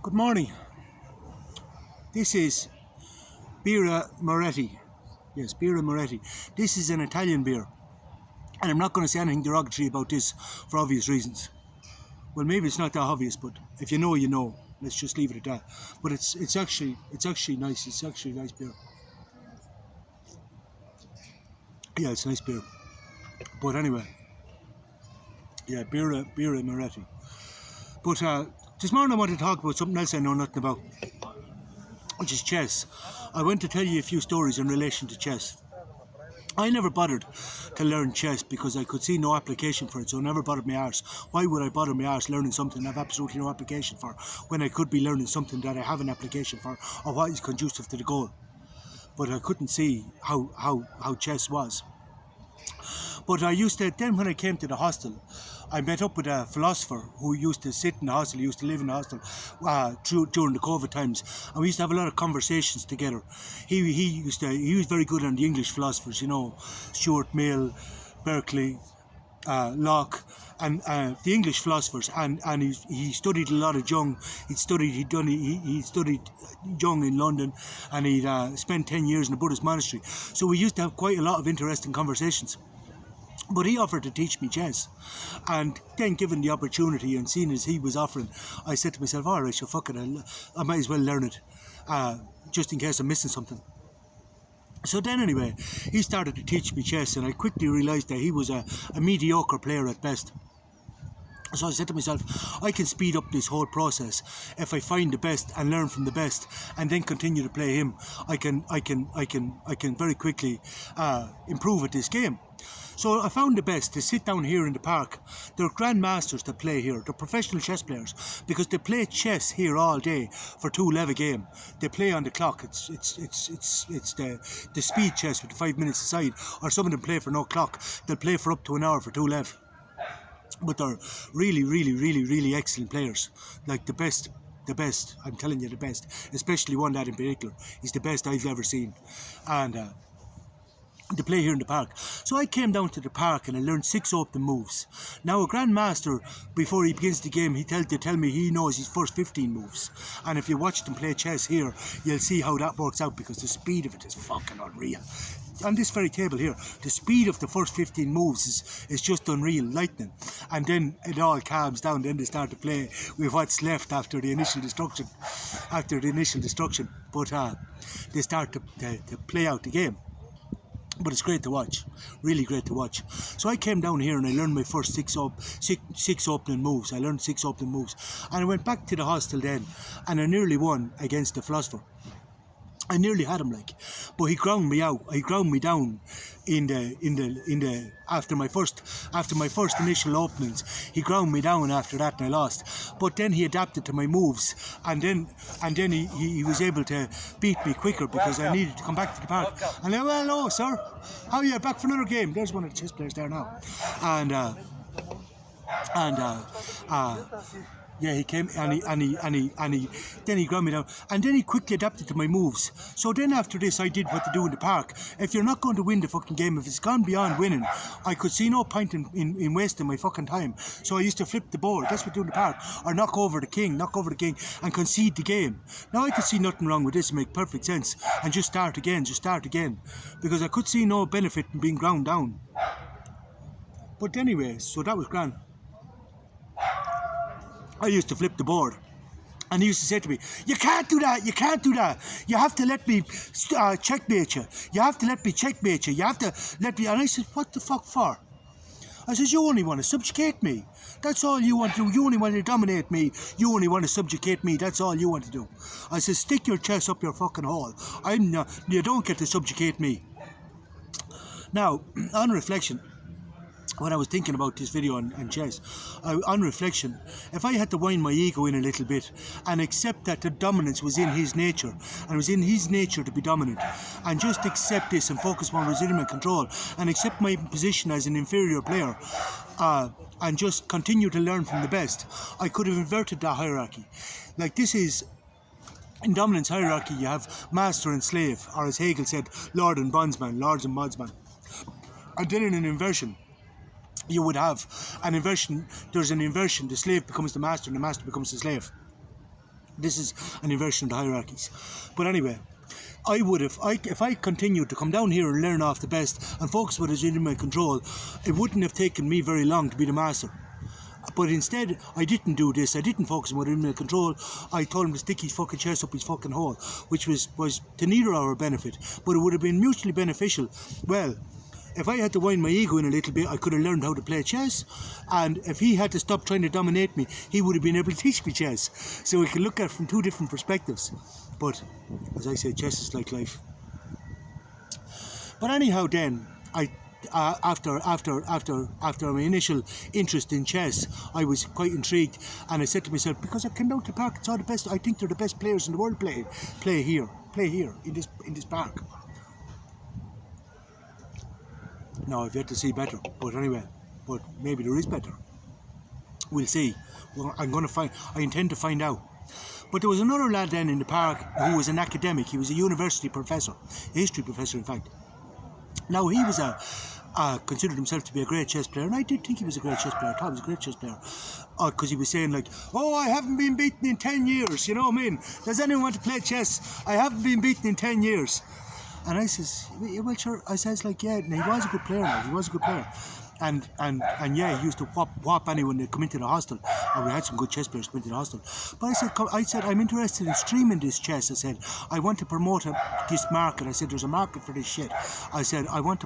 Good morning. This is Birra Moretti. Yes, Birra Moretti. This is an Italian beer. And I'm not going to say anything derogatory about this for obvious reasons. Well, maybe it's not that obvious, but if you know, you know. Let's just leave it at that. But it's actually nice. It's actually a nice beer. Yeah, it's a nice beer. But anyway, yeah, Birra Moretti. But this morning I wanted to talk about something else I know nothing about, which is chess. I want to tell you a few stories in relation to chess. I never bothered to learn chess because I could see no application for it, so I never bothered my arse. Why would I bother my arse learning something I have absolutely no application for when I could be learning something that I have an application for or what is conducive to the goal? But I couldn't see how chess was. But I used to, then when I came to the hostel, I met up with a philosopher who used to sit in the hostel, used to live in the hostel during the COVID times, and we used to have a lot of conversations together. He was very good on the English philosophers, you know, Stuart Mill, Berkeley, Locke, and the English philosophers, and he studied a lot of Jung. He studied Jung in London, and he'd spent 10 years in a Buddhist monastery. So we used to have quite a lot of interesting conversations. But he offered to teach me chess, and then given the opportunity and seeing as he was offering, I said to myself, all right, so fuck it, I might as well learn it, just in case I'm missing something. So then anyway, he started to teach me chess, and I quickly realised that he was a mediocre player at best. So I said to myself, I can speed up this whole process if I find the best and learn from the best, and then continue to play him. I can very quickly improve at this game. So I found the best to sit down here in the park. They're grandmasters that play here. They're professional chess players because they play chess here all day for 2 lev a game. They play on the clock. It's the speed chess with the 5 minutes aside, or some of them play for no clock. They'll play for up to an hour for 2 lev. But they're really excellent players. Like the best, I'm telling you, the best. Especially one lad in particular. He's the best I've ever seen. And they play here in the park. So I came down to the park and I learned 6 open moves. Now a grandmaster, before he begins the game, they tell me he knows his first 15 moves. And if you watch them play chess here, you'll see how that works out, because the speed of it is fucking unreal. On this very table here, the speed of the first 15 moves is just unreal, lightning. And then it all calms down, then they start to play with what's left after the initial destruction. But they start to play out the game. But it's great to watch, really great to watch. So I came down here and I learned my first six opening moves. I learned 6 opening moves, and I went back to the hostel then, and I nearly won against the philosopher. I nearly had him, like, but he ground me out. He ground me down after my first initial openings. He ground me down after that, and I lost. But then he adapted to my moves, and then he was able to beat me quicker because I needed to come back to the park. And I went, well, hello, sir. How are you? Back for another game? There's one of the chess players there now, yeah, he came and then he ground me down, and then he quickly adapted to my moves. So then after this, I did what to do in the park. If you're not going to win the fucking game, if it's gone beyond winning, I could see no point in wasting my fucking time. So I used to flip the board. That's what I do in the park, or knock over the king, and concede the game. Now I could see nothing wrong with this. It make perfect sense, and just start again, because I could see no benefit in being ground down. But anyway, so that was grand. I used to flip the board, and he used to say to me, you can't do that, you have to let me checkmate you, you have to let me, and I said, what the fuck for? I said, you only want to subjugate me, that's all you want to do, you only want to dominate me, you only want to subjugate me, that's all you want to do. I said, stick your chest up your fucking hole, you don't get to subjugate me. Now, on reflection, when I was thinking about this video on chess, on reflection, if I had to wind my ego in a little bit and accept that the dominance was in his nature, and it was in his nature to be dominant, and just accept this and focus on resilience and control, and accept my position as an inferior player, and just continue to learn from the best, I could have inverted that hierarchy. Like, this is, in dominance hierarchy, you have master and slave, or as Hegel said, lords and bondsman. And then in an inversion, you would have an inversion, there's an inversion, the slave becomes the master and the master becomes the slave. This is an inversion of the hierarchies. But anyway, I would have, if I continued to come down here and learn off the best and focus what is in my control, it wouldn't have taken me very long to be the master. But instead, I didn't do this. I didn't focus on what was in my control. I told him to stick his fucking chest up his fucking hole, which was to neither our benefit. But it would have been mutually beneficial. Well, if I had to wind my ego in a little bit, I could have learned how to play chess. And if he had to stop trying to dominate me, he would have been able to teach me chess. So we can look at it from two different perspectives. But, as I say, chess is like life. But anyhow then, after my initial interest in chess, I was quite intrigued, and I said to myself, because I came down to the park and saw the best, I think they're the best players in the world play here in this park. Now I've yet to see better, but anyway, but maybe there is better. We'll see. Well, I intend to find out. But there was another lad then in the park who was an academic. He was a university professor, a history professor in fact. Now he was considered himself to be a great chess player, and I did think he was a great chess player. I thought he was a great chess player, because he was saying like, "Oh, I haven't been beaten in 10 years." You know what I mean? Does anyone want to play chess? I haven't been beaten in 10 years. And I says, "Well, sure." I says like, "Yeah, no, he was a good player. Now he was a good player." And yeah, he used to whop anyone that come into the hostel, and we had some good chess players come into the hostel. But I said, I'm interested in streaming this chess. I said, I want to promote this market. I said, there's a market for this shit. I said, I want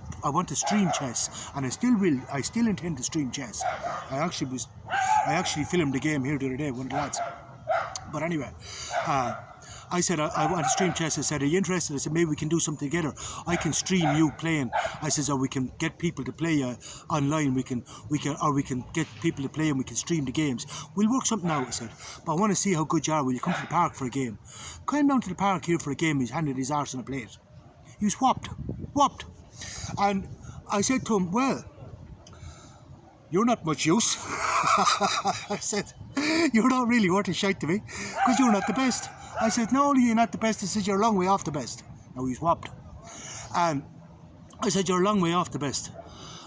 to stream chess, and I still will. I still intend to stream chess. I actually filmed the game here the other day, one of the lads. But anyway, I said, I want to stream chess. I said, are you interested? I said, maybe we can do something together. I can stream you playing. I says, or we can get people to play online. We can get people to play and we can stream the games. We'll work something out, I said. But I want to see how good you are. Will you come to the park for a game? Came down to the park here for a game. He's handed his arse on a plate. He was whopped. And I said to him, well, you're not much use. I said, you're not really worth a shite to me, because you're not the best. I said, not only you're not the best, I said, you're a long way off the best. Now he's whopped. And I said, you're a long way off the best.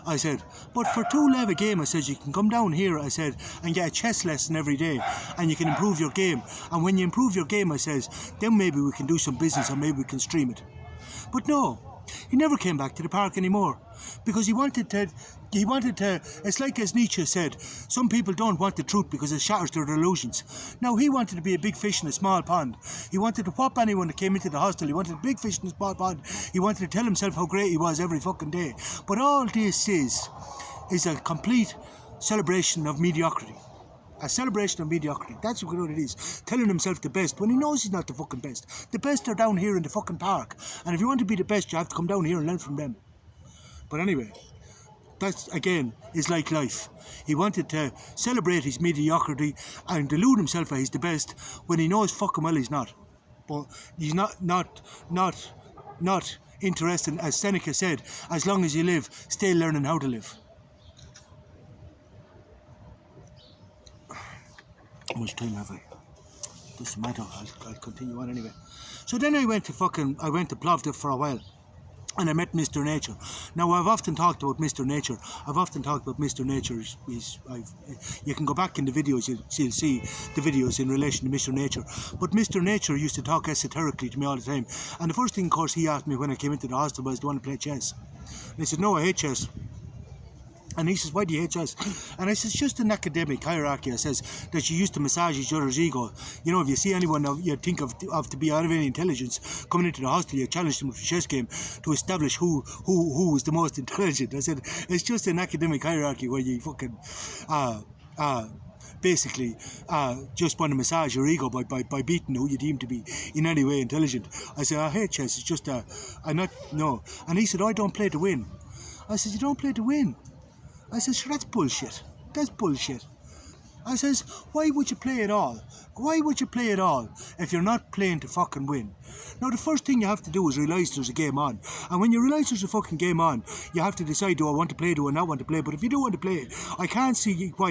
I said, but for $2 a game, I said, you can come down here, I said, and get a chess lesson every day, and you can improve your game. And when you improve your game, I says, then maybe we can do some business, or maybe we can stream it. But no, he never came back to the park anymore, because he wanted to, it's like as Nietzsche said, some people don't want the truth because it shatters their delusions. Now he wanted to be a big fish in a small pond. He wanted to whop anyone that came into the hostel. He wanted a big fish in a small pond. He wanted to tell himself how great he was every fucking day. But all this is a complete celebration of mediocrity. A celebration of mediocrity. That's what it is. Telling himself the best when he knows he's not the fucking best. The best are down here in the fucking park. And if you want to be the best, you have to come down here and learn from them. But anyway, that again is like life. He wanted to celebrate his mediocrity and delude himself that he's the best when he knows fucking well he's not. But he's not interested, as Seneca said, as long as you live, stay learning how to live. How much time have I? Doesn't matter, I'll continue on anyway. So then I went to Plovdiv for a while, and I met Mr. Nature. Now I've often talked about Mr. Nature. You can go back in the videos, you'll see the videos in relation to Mr. Nature. But Mr. Nature used to talk esoterically to me all the time. And the first thing, of course, he asked me when I came into the hostel was, do you want to play chess? And I said, no, I hate chess. And he says, why do you hate chess? And I says, just an academic hierarchy. I says that you used to massage each other's ego. You know, if you see anyone you think of to be out of any intelligence coming into the hostel, you challenge them with a chess game to establish who is the most intelligent. I said, it's just an academic hierarchy where you fucking basically just want to massage your ego by beating who you deem to be in any way intelligent. I said, I hate chess. It's just no. And he said, I don't play to win. I said, you don't play to win? I said, sure, that's bullshit. I says, why would you play at all? Why would you play at all if you're not playing to fucking win? Now, the first thing you have to do is realise there's a game on. And when you realise there's a fucking game on, you have to decide, do I want to play, do I not want to play? But if you do want to play, I can't see why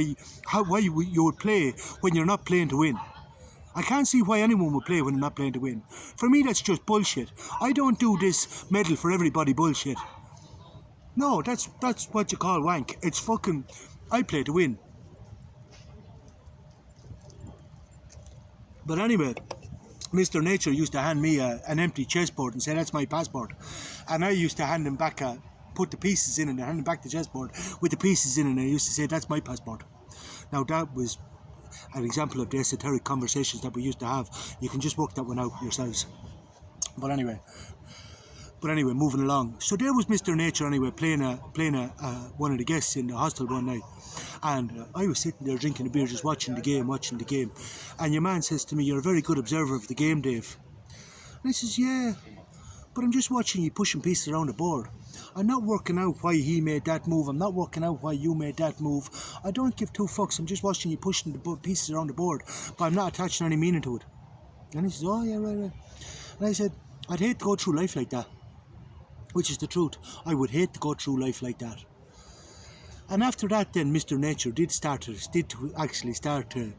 you would play when you're not playing to win. I can't see why anyone would play when they're not playing to win. For me, that's just bullshit. I don't do this medal for everybody bullshit. No, that's what you call wank. It's fucking, I play to win. But anyway, Mr. Nature used to hand me an empty chessboard and say, that's my passport. And I used to hand him back put the pieces in and hand him back the chessboard with the pieces in, and I used to say, that's my passport. Now that was an example of the esoteric conversations that we used to have. You can just work that one out yourselves. But anyway, moving along. So there was Mr. Nature anyway, playing one of the guests in the hostel one night. And I was sitting there drinking a beer, just watching the game. And your man says to me, you're a very good observer of the game, Dave. And I says, yeah, but I'm just watching you pushing pieces around the board. I'm not working out why he made that move. I'm not working out why you made that move. I don't give two fucks. I'm just watching you pushing the pieces around the board, but I'm not attaching any meaning to it. And he says, oh, yeah, right. And I said, I'd hate to go through life like that, which is the truth. I would hate to go through life like that. And after that, then Mr. Nature did actually start to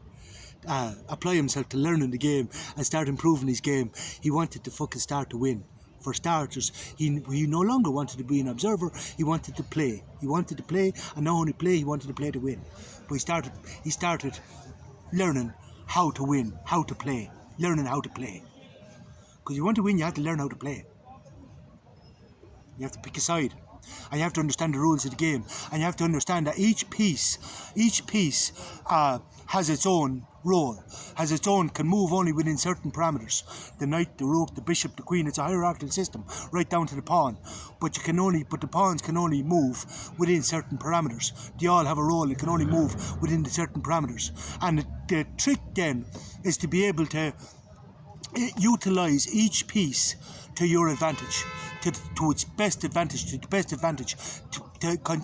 apply himself to learning the game and start improving his game. He wanted to fucking start to win. For starters, he no longer wanted to be an observer. He wanted to play. He wanted to play, and not only play, he wanted to play to win. But he started learning how to win, how to play, learning how to play. Because you want to win, you have to learn how to play. You have to pick a side, and you have to understand the rules of the game, and you have to understand that each piece has its own role, can move only within certain parameters. The knight, the rook, the bishop, the queen, it's a hierarchical system, right down to the pawn. But the pawns can only move within certain parameters. They all have a role, it can only move within the certain parameters. And the trick then is to be able to utilize each piece to your advantage, to its best advantage, to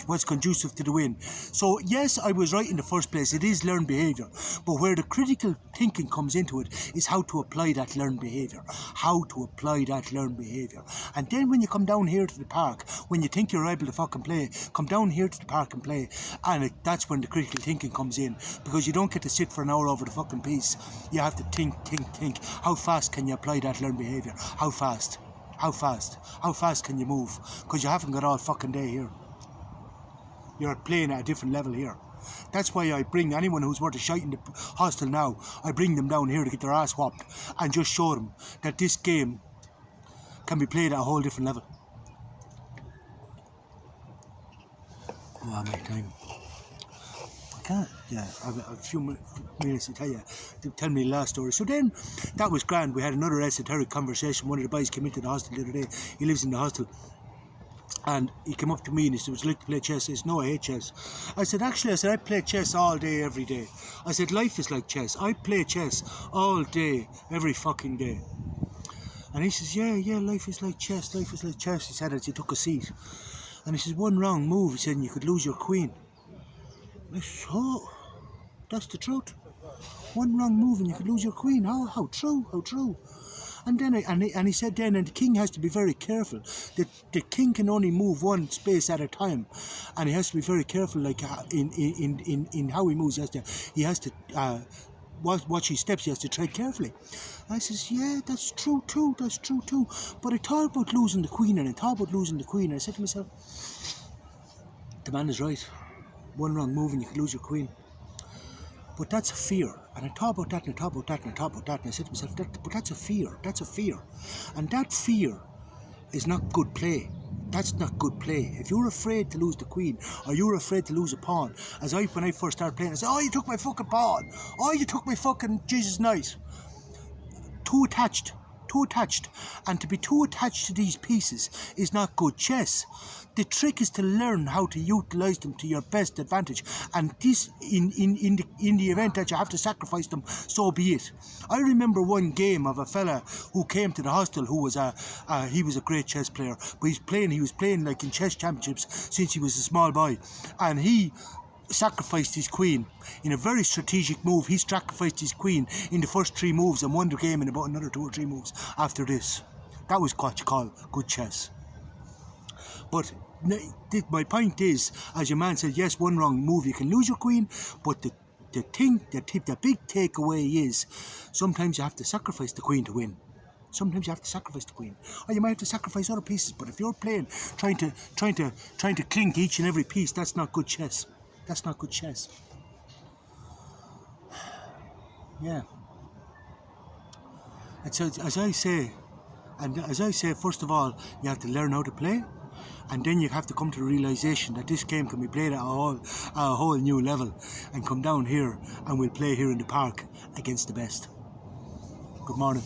what's conducive to the win. So yes, I was right in the first place. It is learned behaviour, but where the critical thinking comes into it is how to apply that learned behaviour. And then when you come down here to the park, when you think you're able to fucking play, come down here to the park and play, and that's when the critical thinking comes in, because you don't get to sit for an hour over the fucking piece. You have to think. How fast can you apply that learned behaviour? How fast can you move? Because you haven't got all fucking day here. You're playing at a different level here. That's why I bring anyone who's worth a shite in the hostel now, I bring them down here to get their ass whopped and just show them that this game can be played at a whole different level. Oh, I'm out of time. I can't. Yeah, I've a few minutes to tell me the last story. So then, that was grand. We had another esoteric conversation. One of the boys came into the hostel the other day. He lives in the hostel. And he came up to me and he said, would you like to play chess? I said, no, I hate chess. I said, I play chess all day, every day. I said, life is like chess. I play chess all day, every fucking day. And he says, yeah, life is like chess, he said as he took a seat. And he says, one wrong move, he said, and you could lose your queen. I said, oh, that's the truth. One wrong move and you could lose your queen. How true. And then he said then, and the king has to be very careful. The king can only move one space at a time, and he has to be very careful, like in how he moves. He has to watch his steps. He has to tread carefully. I says, yeah, that's true too. But I thought about losing the queen, and I said to myself, the man is right. One wrong move and you could lose your queen. But that's a fear. And I thought about that, and I said to myself, but that's a fear. And that fear is not good play. That's not good play. If you're afraid to lose the queen, or you're afraid to lose a pawn, when I first started playing, I said, oh, you took my fucking pawn. Oh, you took my fucking Jesus knight. Too attached. And to be too attached to these pieces is not good chess. The trick is to learn how to utilize them to your best advantage, and this in the event that you have to sacrifice them, so be it. I remember one game of a fella who came to the hostel who was he was a great chess player, but he was playing like in chess championships since he was a small boy, and he sacrificed his queen in a very strategic move. He sacrificed his queen in the first 3 moves and won the game in about another 2 or 3 moves after this. That was what you call good chess. But my point is, as your man said, yes, one wrong move you can lose your queen, but the big takeaway is sometimes you have to sacrifice the queen to win. Or you might have to sacrifice other pieces, but if you're playing trying to clink each and every piece, that's not good chess. Yeah. as I say, first of all, you have to learn how to play, and then you have to come to the realisation that this game can be played at a whole new level, and come down here and we'll play here in the park against the best. Good morning.